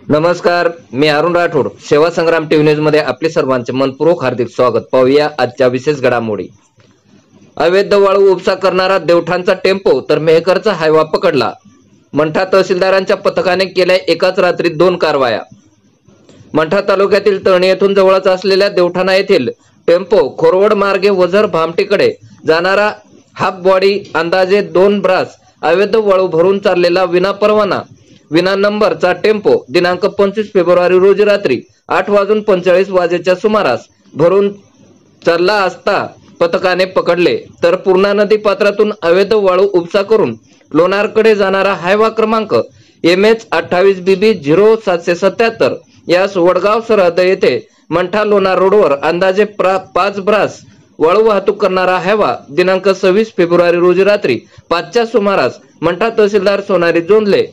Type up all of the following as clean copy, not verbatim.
नमस्कार, मी अरुण राठोड. सेवा संग्राम TV news मध्ये आपले सर्वांचे मनपूर्वक हार्दिक स्वागत. पाहूया आजच्या विशेष घडामोडी. अवैध वाळू उपसा करणारा देवठाणचा टेम्पो तर मेहकरचा हायवा पकडला. मंठा तहसीलदारांच्या पथकाने केल्या एकाच रात्रीत 2 कारवाया. मंठा तालुक्यातील तळणी येथून जवळच असलेल्या देवठाणा येथील टेम्पो खोरवड मार्गे वझर भामटीकडे जाणारा हाफ बॉडी अंदाजे 2 ब्रास अवैध वाळू भरून चाललेला विना परवाना विना नंबरचा टेम्पो दिनांक 25 फेब्रुवारी रोजी रात्री 8:45 वाजेच्या सुमारास भरून चालला असता पथकाने पकडले. तर पूर्णा नदी पात्रातून अवैध वाळू उपसा करून लोणारकडे जाणारा हायवा क्रमांक MH 28BB 0777 यास वडगाव सरहद येथे मंठा लोणार रोडवर अंदाजे 5 ब्रास वाळू वाहतूक करणारा हायवा दिनांक 26 फेब्रुवारी रोजी रात्री 5च्या सुमारास मंठा तहसीलदार सोनारी जोंधले,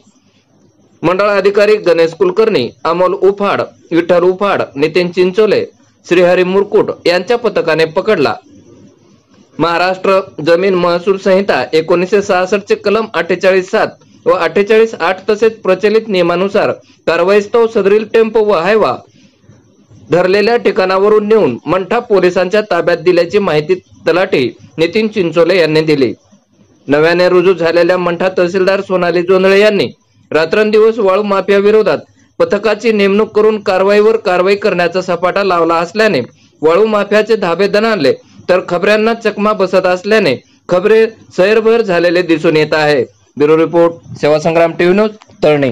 मंडळ अधिकारी गणेश कुलकर्णी, अमोल उफाड, विठ्ठल उफाड, नितीन चिंचोले, श्रीहरी मुरकुट यांच्या पथकाने पकडला. महाराष्ट्र जमीन महसूल संहिता 1966 चे कलम 48(7) व 48(8) तसेच प्रचलित नियमानुसार कारवाईस्तव सदरील टेम्पो व हायवा धरलेल्या ठिकाणावरून नेऊन मंठा पोलिसांच्या ताब्यात दिल्याची माहिती तलाठी नितीन चिंचोले यांनी दिली. नव्याने रुजू झालेल्या मंठा तहसीलदार सोनाली जोंधळे यांनी रात्रंदिवस वाळू माफिया विरोधात पथकाची नेमणूक करून कारवाईवर कारवाई करण्याचा सपाटा लावला असल्याने वाळू माफियाचे धाबे दणाणले तर खबऱ्यांना चकमा बसत असल्याने खबरे सैरभर झालेले दिसून येत आहे. ब्युरो रिपोर्ट, सेवा संग्राम टीव्ही न्यूज, तळणी.